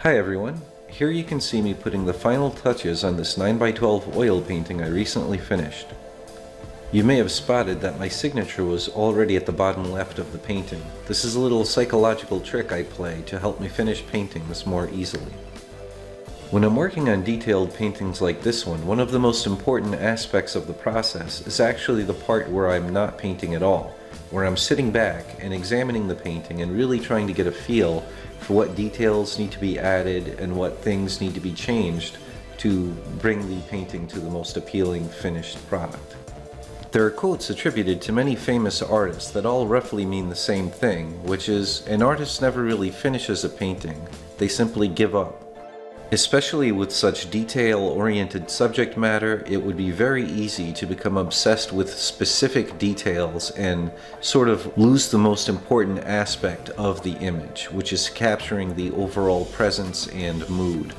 Hi everyone, here you can see me putting the final touches on this 9x12 oil painting I recently finished. You may have spotted that my signature was already at the bottom left of the painting. This is a little psychological trick I play to help me finish paintings more easily. When I'm working on detailed paintings like this one of the most important aspects of the process is actually the part where I'm not painting at all, where I'm sitting back and examining the painting and really trying to get a feel for what details need to be added and what things need to be changed to bring the painting to the most appealing finished product. There are quotes attributed to many famous artists that all roughly mean the same thing, which is, an artist never really finishes a painting, they simply give up. Especially with such detail-oriented subject matter, it would be very easy to become obsessed with specific details and sort of lose the most important aspect of the image, which is capturing the overall presence and mood.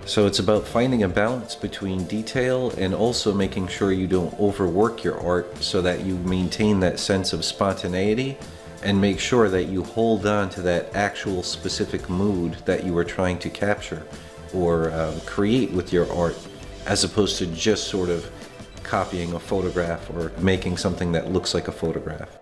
So it's about finding a balance between detail and also making sure you don't overwork your art so that you maintain that sense of spontaneity and make sure that you hold on to that actual specific mood that you are trying to capture or create with your art, as opposed to just sort of copying a photograph or making something that looks like a photograph.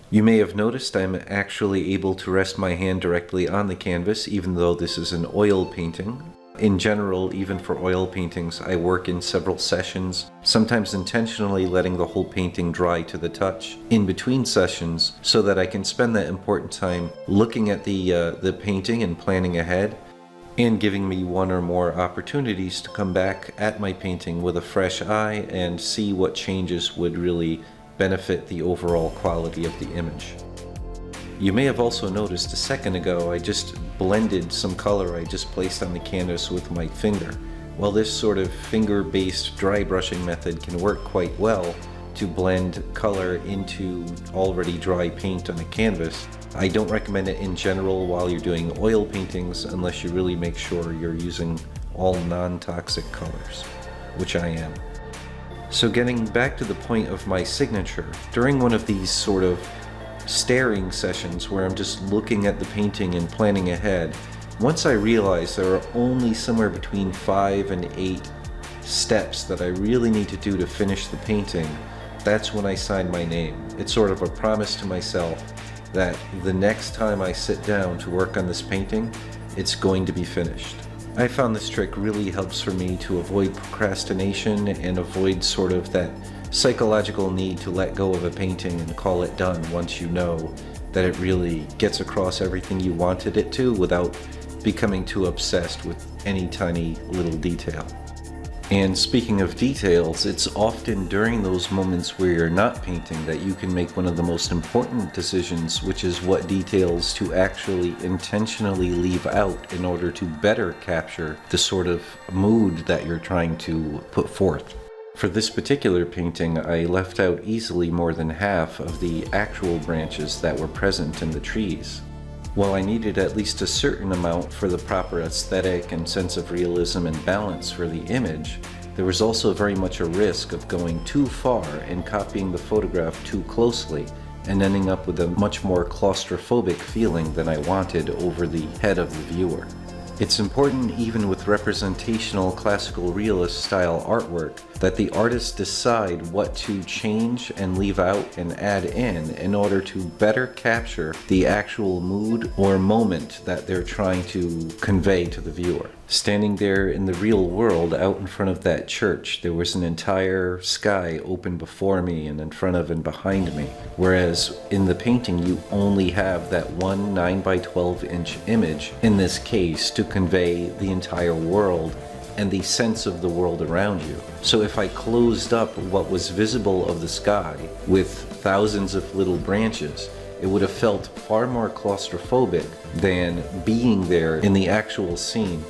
You may have noticed I'm actually able to rest my hand directly on the canvas, even though this is an oil painting. In general, even for oil paintings, I work in several sessions, sometimes intentionally letting the whole painting dry to the touch in between sessions so that I can spend that important time looking at the painting and planning ahead, and giving me one or more opportunities to come back at my painting with a fresh eye and see what changes would really benefit the overall quality of the image. You may have also noticed a second ago I just blended some color I just placed on the canvas with my finger. While this sort of finger-based dry brushing method can work quite well to blend color into already dry paint on a canvas, I don't recommend it in general while you're doing oil paintings unless you really make sure you're using all non-toxic colors, which I am. So getting back to the point of my signature, during one of these sort of staring sessions where I'm just looking at the painting and planning ahead, once I realize there are only somewhere between 5 and 8 steps that I really need to do to finish the painting, that's when I sign my name. It's sort of a promise to myself that the next time I sit down to work on this painting, it's going to be finished. I found this trick really helps for me to avoid procrastination and avoid sort of that psychological need to let go of a painting and call it done once you know that it really gets across everything you wanted it to without becoming too obsessed with any tiny little detail. And speaking of details, it's often during those moments where you're not painting that you can make one of the most important decisions, which is what details to actually intentionally leave out in order to better capture the sort of mood that you're trying to put forth. For this particular painting, I left out easily more than half of the actual branches that were present in the trees. While I needed at least a certain amount for the proper aesthetic and sense of realism and balance for the image, there was also very much a risk of going too far and copying the photograph too closely and ending up with a much more claustrophobic feeling than I wanted over the head of the viewer. It's important, even with representational classical realist style artwork, that the artists decide what to change and leave out and add in order to better capture the actual mood or moment that they're trying to convey to the viewer. Standing there in the real world out in front of that church, there was an entire sky open before me and in front of and behind me, whereas in the painting you only have that one 9x12-inch image, in this case, to convey the entire world and the sense of the world around you. So if I closed up what was visible of the sky with thousands of little branches, it would have felt far more claustrophobic than being there in the actual scene.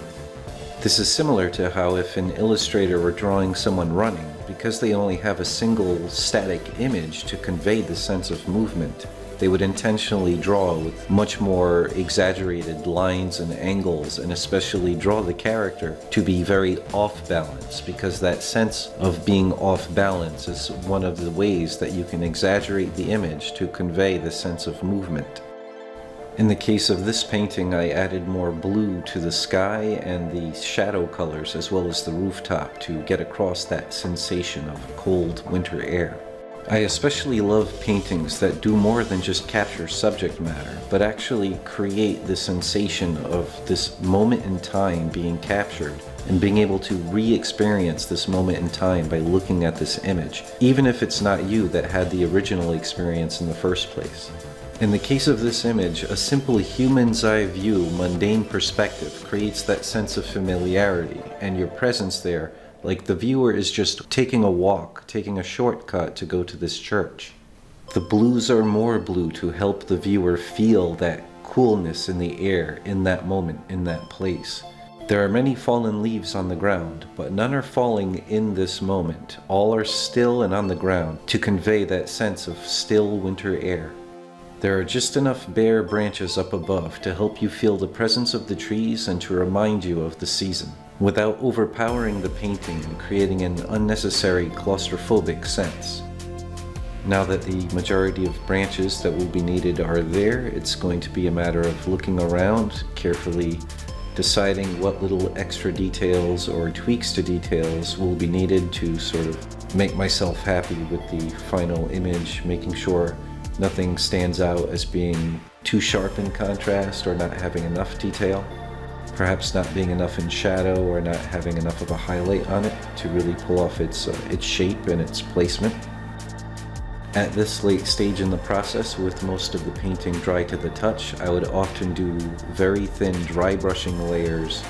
This is similar to how if an illustrator were drawing someone running, because they only have a single static image to convey the sense of movement, they would intentionally draw with much more exaggerated lines and angles, and especially draw the character to be very off balance, because that sense of being off balance is one of the ways that you can exaggerate the image to convey the sense of movement. In the case of this painting, I added more blue to the sky and the shadow colors as well as the rooftop to get across that sensation of cold winter air. I especially love paintings that do more than just capture subject matter, but actually create the sensation of this moment in time being captured and being able to re-experience this moment in time by looking at this image, even if it's not you that had the original experience in the first place. In the case of this image, a simple human's eye view, mundane perspective creates that sense of familiarity and your presence there, like the viewer is just taking a walk, taking a shortcut to go to this church. The blues are more blue to help the viewer feel that coolness in the air in that moment, in that place. There are many fallen leaves on the ground, but none are falling in this moment. All are still and on the ground to convey that sense of still winter air. There are just enough bare branches up above to help you feel the presence of the trees and to remind you of the season, without overpowering the painting and creating an unnecessary claustrophobic sense. Now that the majority of branches that will be needed are there, it's going to be a matter of looking around, carefully deciding what little extra details or tweaks to details will be needed to sort of make myself happy with the final image, making sure nothing stands out as being too sharp in contrast or not having enough detail, perhaps not being enough in shadow or not having enough of a highlight on it to really pull off its shape and its placement. At this late stage in the process, with most of the painting dry to the touch, I would often do very thin dry brushing layers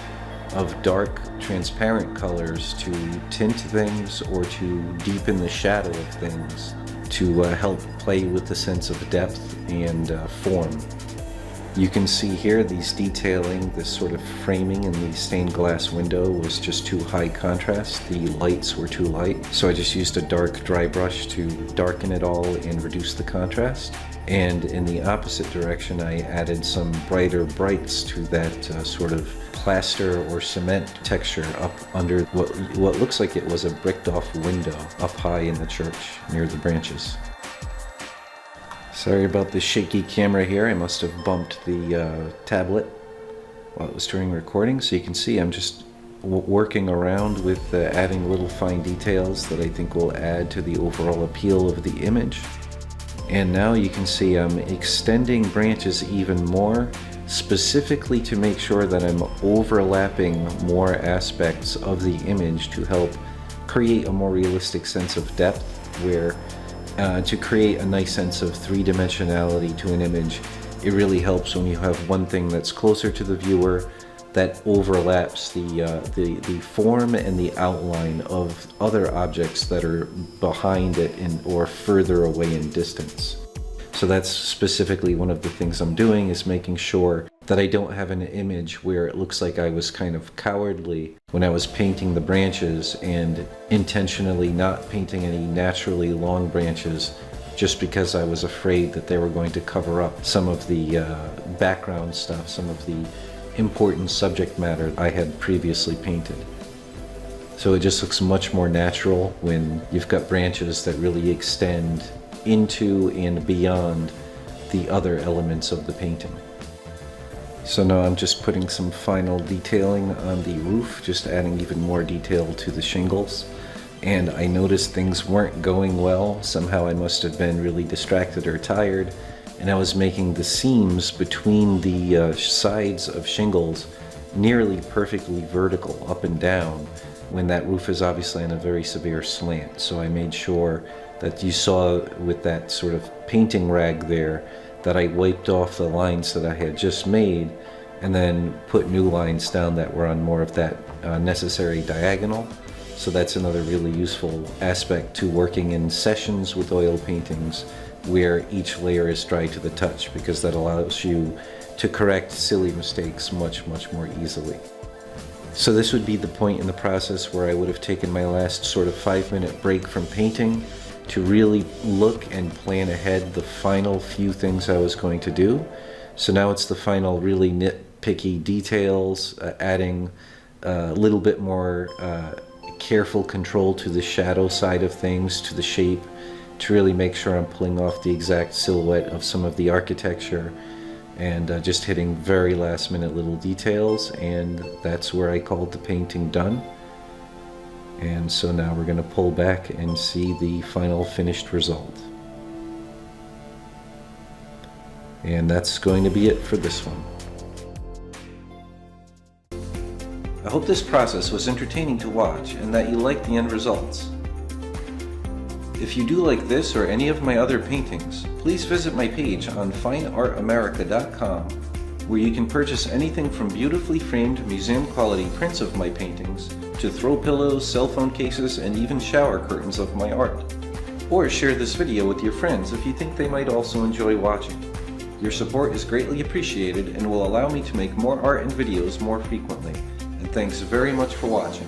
of dark transparent colors to tint things or to deepen the shadow of things, to help play with the sense of depth and form. You can see here these detailing, this sort of framing in the stained glass window was just too high contrast. The lights were too light, so I just used a dark dry brush to darken it all and reduce the contrast. And in the opposite direction, I added some brighter brights to that sort of plaster or cement texture up under what looks like it was a bricked off window up high in the church near the branches. Sorry about the shaky camera here. I must have bumped the tablet while it was during recording. So you can see I'm just working around with adding little fine details that I think will add to the overall appeal of the image. And now you can see I'm extending branches even more, specifically to make sure that I'm overlapping more aspects of the image to help create a more realistic sense of depth, where to create a nice sense of three-dimensionality to an image, it really helps when you have one thing that's closer to the viewer that overlaps the form and the outline of other objects that are behind it or further away in distance. So that's specifically one of the things I'm doing, is making sure that I don't have an image where it looks like I was kind of cowardly when I was painting the branches and intentionally not painting any naturally long branches just because I was afraid that they were going to cover up some of the background stuff, some of the important subject matter I had previously painted. So it just looks much more natural when you've got branches that really extend into and beyond the other elements of the painting. So now I'm just putting some final detailing on the roof, just adding even more detail to the shingles. And I noticed things weren't going well. Somehow I must have been really distracted or tired, and I was making the seams between the sides of shingles nearly perfectly vertical up and down, when that roof is obviously on a very severe slant. So I made sure that you saw with that sort of painting rag there that I wiped off the lines that I had just made and then put new lines down that were on more of that necessary diagonal. So that's another really useful aspect to working in sessions with oil paintings where each layer is dry to the touch, because that allows you to correct silly mistakes much more easily. So this would be the point in the process where I would have taken my last sort of 5-minute break from painting to really look and plan ahead the final few things I was going to do. So now it's the final really nitpicky details, adding a little bit more careful control to the shadow side of things, to the shape, to really make sure I'm pulling off the exact silhouette of some of the architecture, and just hitting very last minute little details, and that's where I called the painting done. And so now we're going to pull back and see the final finished result. And that's going to be it for this one. I hope this process was entertaining to watch and that you liked the end results. If you do like this or any of my other paintings, please visit my page on fineartamerica.com, where you can purchase anything from beautifully framed museum quality prints of my paintings to throw pillows, cell phone cases, and even shower curtains of my art. Or share this video with your friends if you think they might also enjoy watching. Your support is greatly appreciated and will allow me to make more art and videos more frequently. And thanks very much for watching.